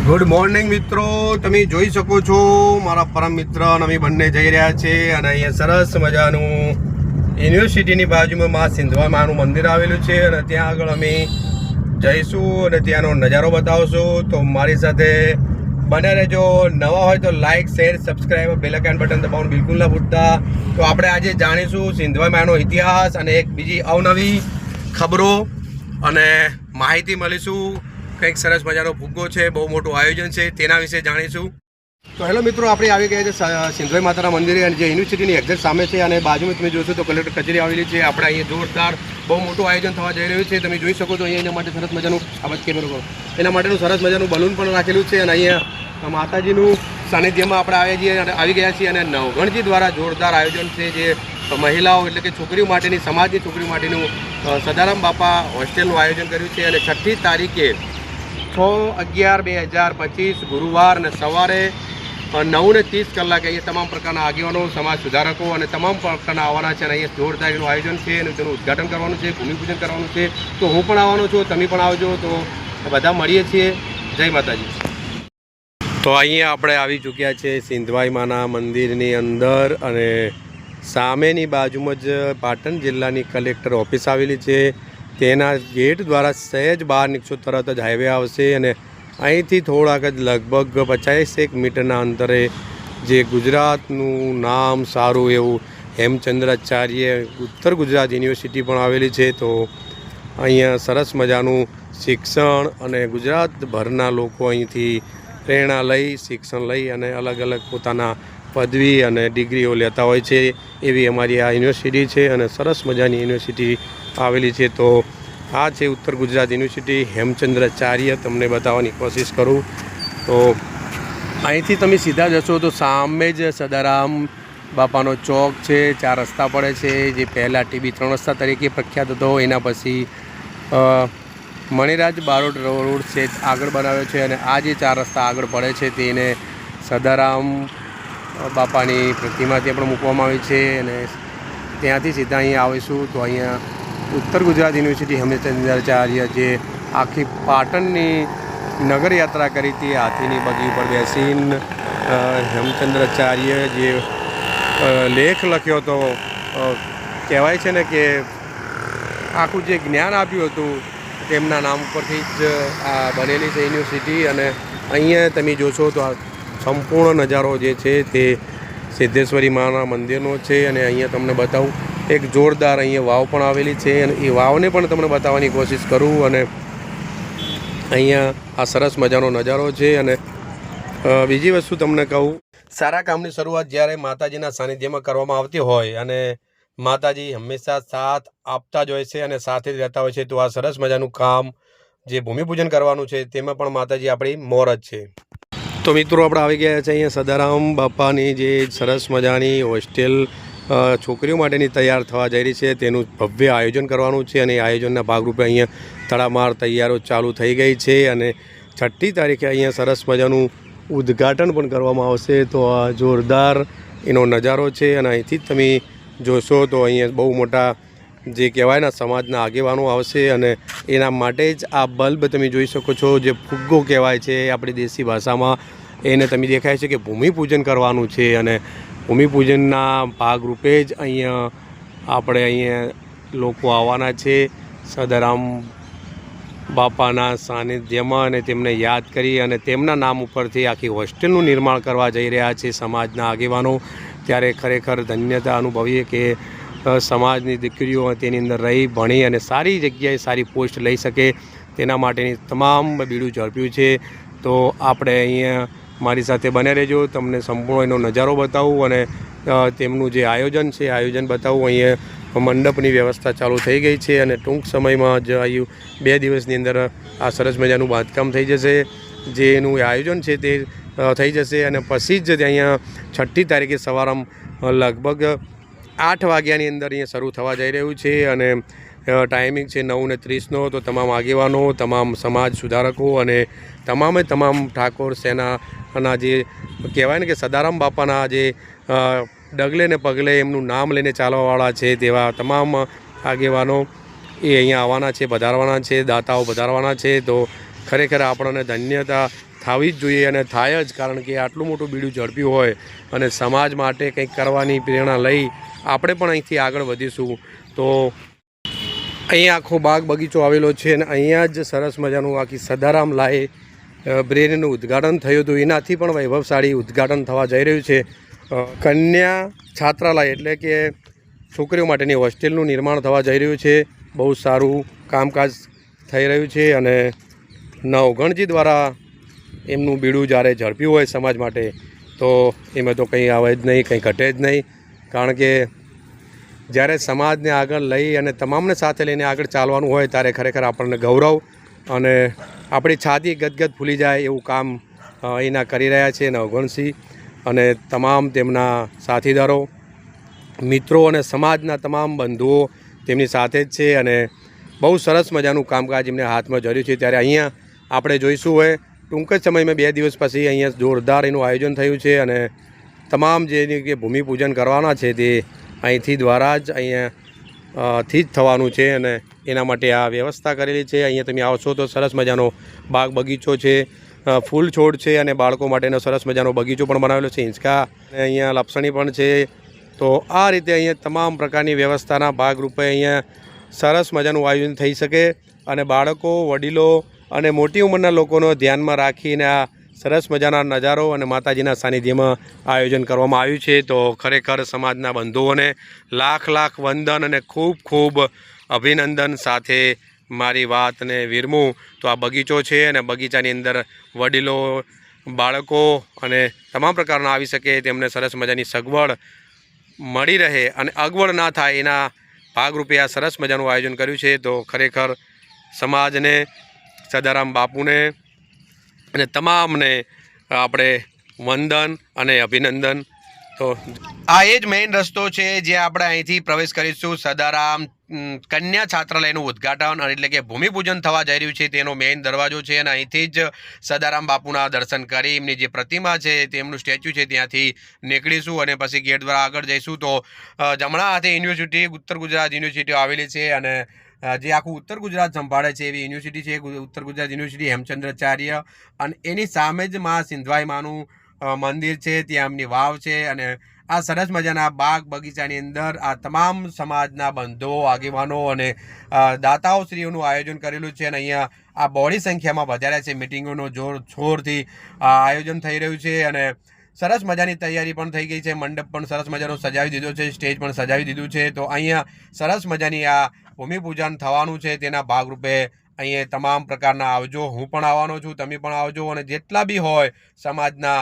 Good morning મિત્રો, તમે જોઈ શકો છો મારા પરમ મિત્ર અને અમે બંને જઈ રહ્યા છે અને અહીંયા સરસ મજાનું યુનિવર્સિટીની બાજુમાં માં સિંધવા માનું મંદિર આવેલું છે અને ત્યાં આગળ અમે જઈશું અને ત્યાંનો નજારો બતાવશું. તો મારી સાથે બને રહેજો. નવા હોય તો like, share, subscribe, bell icon button દબાવવાનું બિલકુલ ના ભૂલતા. તો આપણે આજે જાણીશું સિંધવા માનો ઇતિહાસ અને એક બીજી અવનવી ખબરો અને માહિતી મળીશું. કંઈક સરસ મજાનો ફુગ્ગો છે, બહુ મોટું આયોજન છે, તેના વિશે જાણીશું. તો હેલો મિત્રો, આપણે આવી ગયા છે સિંધવાઈ માતાના મંદિરે અને જે યુનિવર્સિટીની એક્ઝેક્ટ સામે છે અને બાજુમાં તમે જોશો તો કલેક્ટર કચેરી આવેલી છે. આપણે અહીંયા જોરદાર બહુ મોટું આયોજન થવા જઈ રહ્યું છે. તમે જોઈ શકો છો અહીંયા એના માટે સરસ મજાનું આવાજ કેમેરો કરો, એના માટેનું સરસ મજાનું બલૂન પણ રાખેલું છે અને અહીંયા માતાજીનું સાનિધ્યમાં આપણે આવી ગયા છીએ અને નવગણજી દ્વારા જોરદાર આયોજન છે. જે મહિલાઓ એટલે કે છોકરીઓ માટેની, સમાજની છોકરીઓ માટેનું સદારામ બાપા હોસ્ટેલનું આયોજન કર્યું છે અને 6મી તારીખે 6/11/2025 ગુરુવાર અને સવારે 9:30 કલાકે અહીંયા તમામ પ્રકારના આગેવાનો, સમાજ સુધારકો અને તમામ પ્રકારના આવવાના છે અને અહીંયા જોરદારીનું આયોજન છે અને તેનું ઉદ્ઘાટન કરવાનું છે, ભૂમિપૂજન કરવાનું છે. તો હું પણ આવવાનો છું, તમે પણ આવજો. તો બધા મળીએ છીએ. જય માતાજી. તો અહીંયા આપણે આવી ચૂક્યા છે સિંધવાઈ માના મંદિરની અંદર અને સામેની બાજુમાં જ પાટણ જિલ્લાની કલેક્ટર ઓફિસ આવેલી છે. તેના ગેટ દ્વારા સહેજ બહાર નીકળશો તરત જ હાઈવે આવશે અને અહીંથી થોડાક જ લગભગ 50 મીટરના અંતરે જે ગુજરાતનું નામ સારું એવું હેમચંદ્રાચાર્ય ઉત્તર ગુજરાત યુનિવર્સિટી પણ આવેલી છે. તો અહીંયા સરસ મજાનું શિક્ષણ અને ગુજરાતભરના લોકો અહીંથી પ્રેરણા લઈ, શિક્ષણ લઈ અને અલગ અલગ પોતાના પદવી અને ડિગ્રીઓ લેતા હોય છે. એવી અમારી આ યુનિવર્સિટી છે અને સરસ મજાની યુનિવર્સિટી આવેલી છે. તો આ છે ઉત્તર ગુજરાત યુનિવર્સિટી હેમચંદ્રાચાર્ય. તમને બતાવવાની કોશિશ કરું તો અહીંથી તમે સીધા જશો તો સામે જ સદારામ બાપાનો ચોક છે. 4 રસ્તા પડે છે. જે પહેલાં TB 3 રસ્તા તરીકે પ્રખ્યાત હતો, એના પછી મણિરાજ બારોટ રોડ છે આગળ બનાવ્યો છે અને આ જે 4 રસ્તા આગળ પડે છે તેને સદારામ બાપાની પ્રતિમા ત્યાં પણ મૂકવામાં આવી છે અને ત્યાંથી સીધા અહીંયા આવીશું તો અહીંયા ઉત્તર ગુજરાત યુનિવર્સિટી હેમચંદ્રાચાર્ય જે આખી પાટણની નગર યાત્રા કરી હતી હાથીની બગી ઉપર બેસીને, હેમચંદ્રાચાર્ય જે લેખ લખ્યો હતો, કહેવાય છે ને કે આખું જે જ્ઞાન આપ્યું હતું તેમના નામ ઉપરથી જ આ બનેલી છે યુનિવર્સિટી. અને અહીંયા તમે જોશો તો આ સંપૂર્ણ નજારો જે છે તે સિદ્ધેશ્વરી માના મંદિરનો છે અને અહીંયા તમને બતાવું એક જોરદાર અહીંયા વાવ પણ આવેલી છે અને એ વાવને પણ તમને બતાવવાની કોશિશ કરું. અને અહીંયા આ સરસ મજાનો નજારો છે. અને બીજી વસ્તુ તમને કહું, સારા કામની શરૂઆત જ્યારે માતાજીના સાનિધ્યમાં કરવામાં આવતી હોય અને માતાજી હંમેશા સાથ આપતા જ હોય છે અને સાથે જ રહેતા હોય છે. તો આ સરસ મજાનું કામ જે ભૂમિપૂજન કરવાનું છે તેમાં પણ માતાજી આપણી મોર જ છે. તો મિત્રો, આપણે આવી ગયા છે અહીંયા સદારામ બાપાની જે સરસ મજાની હોસ્ટેલ છોકરીઓ માટેની તૈયાર થવા જઈ રહી છે. તેનું ભવ્ય આયોજન કરવાનું છે અને આયોજનના ભાગરૂપે અહીંયા તડામાર તૈયારીઓ ચાલુ થઈ ગઈ છે અને 6મી તારીખે અહીંયા સરસ મજાનું ઉદ્ઘાટન પણ કરવામાં આવશે. તો આ જોરદાર એનો નજારો છે અને અહીંથી જ તમે જોશો તો અહીંયા બહુ મોટા જે કહેવાય ને સમાજના આગેવાનો આવશે અને એના માટે જ આ બલ્બ તમે જોઈ શકો છો, જે ફુગ્ગો કહેવાય છે આપણી દેશી ભાષામાં, એને તમે દેખાય છે કે ભૂમિપૂજન કરવાનું છે અને ભૂમિપૂજનના ભાગરૂપે જ અહીંયા લોકો આવવાના છે સદારામ બાપાના સાનિધ્યમાં અને તેમને યાદ કરી અને તેમના નામ ઉપરથી આખી હોસ્ટેલનું નિર્માણ કરવા જઈ રહ્યા છે સમાજના આગેવાનો. ત્યારે ખરેખર ધન્યતા અનુભવીએ કે સમાજની દીકરીઓ તેની અંદર રહી, ભણી અને સારી જગ્યાએ સારી પોસ્ટ લઈ શકે તેના માટેની તમામ બીડું ઝડપ્યું છે. તો આપણે અહીંયા મારી સાથે બને રહેજો, તમને સંપૂર્ણ એનો નજારો બતાવું અને તેમનું જે આયોજન છે આયોજન બતાવું. અહીંયા મંડપની વ્યવસ્થા ચાલુ થઈ ગઈ છે અને ટૂંક સમયમાં જ 2 દિવસની અંદર આ સરસ મજાનું બાંધકામ થઈ જશે. જે એનું આયોજન છે તે થઈ જશે અને પછી જ અહીંયા 6મી તારીખે સવારે લગભગ 8 વાગ્યાની અંદર અહીંયા શરૂ થવા જઈ રહ્યું છે અને ટાઈમિંગ છે 9:30નો. તો તમામ આગેવાનો, તમામ સમાજ સુધારકો અને તમામ ઠાકોર સેનાના જે કહેવાય ને કે સદારામ બાપાના જે ડગલે ને પગલે એમનું નામ લઈને ચાલવાવાળા છે તેવા તમામ આગેવાનો એ અહીંયા આવવાના છે, પધારવાના છે, દાતાઓ પધારવાના છે. તો ખરેખર આપણને ધન્યતા થવી જ જોઈએ અને થાય જ, કારણ કે આટલું મોટું બીડું ઝડપ્યું હોય અને સમાજ માટે કંઈક કરવાની પ્રેરણા લઈ આપણે પણ અહીંથી આગળ વધીશું. તો અહીંયા આખો બાગ બગીચો આવેલો છે અને અહીંયા જ સરસ મજાનું આખી સદારામ લાય બ્રેનનું ઉદ્ઘાટન થયું હતું. એનાથી પણ વૈભવશાળી ઉદ્ઘાટન થવા જઈ રહ્યું છે. કન્યા છાત્રાલય એટલે કે છોકરીઓ માટેની હોસ્ટેલનું નિર્માણ થવા જઈ રહ્યું છે. બહુ સારું કામકાજ થઈ રહ્યું છે અને નવગણજી દ્વારા એમનું બીડું જ્યારે ઝડપ્યું હોય સમાજ માટે તો એમાં તો કંઈ આવે જ નહીં, કંઈ ઘટે જ નહીં. કારણ કે જ્યારે સમાજને આગળ લઈ અને તમામને સાથે લઈને આગળ ચાલવાનું હોય ત્યારે ખરેખર આપણને ગૌરવ અને આપણી છાતી ગદગદ ફૂલી જાય એવું કામ અહીંના કરી રહ્યા છે નવગણસિંહ અને તમામ તેમના સાથીદારો, મિત્રો અને સમાજના તમામ બંધુઓ તેમની સાથે જ છે અને બહુ સરસ મજાનું કામકાજ એમને હાથમાં ધર્યું છે. ત્યારે અહીંયા આપણે જોઈશું હોય ટૂંક જ સમયમાં 2 દિવસ પછી અહીંયા જોરદાર એનું આયોજન થયું છે અને તમામ જે ભૂમિપૂજન કરવાના છે તે અહીંથી દ્વારા જ અહીંયાથી જ થવાનું છે અને એના માટે આ વ્યવસ્થા કરેલી છે. અહીંયા તમે આવશો તો સરસ મજાનો બાગ બગીચો છે, ફૂલ છોડ છે અને બાળકો માટેનો સરસ મજાનો બગીચો પણ બનાવેલો છે. હિંચકા અને અહીંયા લપસણી પણ છે. તો આ રીતે અહીંયા તમામ પ્રકારની વ્યવસ્થાના ભાગરૂપે અહીંયા સરસ મજાનું આયોજન થઈ શકે અને બાળકો, વડીલો અને મોટી ઉંમરના લોકોનો ધ્યાનમાં રાખીને આ સરસ મજાના નજારો અને માતાજીના સાનિધ્યમાં આયોજન કરવામાં આવ્યું છે. તો ખરેખર સમાજના બંધુઓને લાખ લાખ વંદન અને ખૂબ ખૂબ અભિનંદન સાથે મારી વાતને વિરમું. તો આ બગીચો છે અને બગીચાની અંદર વડીલો, બાળકો અને તમામ પ્રકારના આવી શકે તેમને સરસ મજાની સગવડ મળી રહે અને અગવડ ના થાય એના ભાગરૂપે આ સરસ મજાનું આયોજન કર્યું છે. તો ખરેખર સમાજને, સદારામ બાપુને અને તમામને આપણે વંદન અને અભિનંદન. તો આ એ જ મેઇન રસ્તો છે જે આપણે અહીંથી પ્રવેશ કરીશું. સદારામ કન્યા છાત્રાલયનું ઉદ્ઘાટન એટલે કે ભૂમિપૂજન થવા જઈ રહ્યું છે તેનો મેઇન દરવાજો છે અને અહીંથી જ સદારામ બાપુના દર્શન કરી એમની જે પ્રતિમા છે તેમનું સ્ટેચ્યુ છે ત્યાંથી નીકળીશું અને પછી ગેટ દ્વારા આગળ જઈશું. તો જમણા હાથે યુનિવર્સિટી, ઉત્તર ગુજરાત યુનિવર્સિટીઓ આવેલી છે અને જે આખું ઉત્તર ગુજરાત સંભાળે છે એવી યુનિવર્સિટી છે ઉત્તર ગુજરાત યુનિવર્સિટી હેમચંદ્રાચાર્ય. અને એની સામે જ મા સિંધવાઈ માનું મંદિર છે, ત્યાં એમની વાવ છે અને આ સરસ મજાના બાગ બગીચાની અંદર આ તમામ સમાજના બંધુઓ, આગેવાનો અને દાતાઓશ્રીઓનું આયોજન કરેલું છે અને અહીંયા આ બહોળી સંખ્યામાં વધાર્યા છે. મિટિંગોનો જોરથી આયોજન થઈ રહ્યું છે અને સરસ મજાની તૈયારી પણ થઈ ગઈ છે. મંડપ પણ સરસ મજાનો સજાવી દીધો છે, સ્ટેજ પણ સજાવી દીધું છે. તો અહીંયા સરસ મજાની આ ભૂમિપૂજન થવાનું છે તેના ભાગરૂપે અહીંયા તમામ પ્રકારના આવજો. હું પણ આવવાનો છું, તમે પણ આવજો અને જેટલા બી હોય સમાજના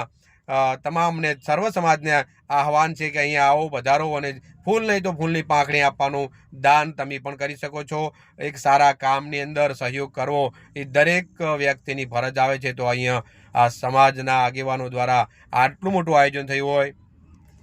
તમામને, સર્વ સમાજને આહવાન છે કે અહીંયા આવો, પધારો અને ફૂલ નહીં તો ફૂલની પાંખડી આપવાનું દાન તમે પણ કરી શકો છો. એક સારા કામની અંદર સહયોગ કરવો એ દરેક વ્યક્તિની ફરજ આવે છે. તો અહીંયા આ સમાજના આગેવાનો દ્વારા આટલું મોટું આયોજન થયું હોય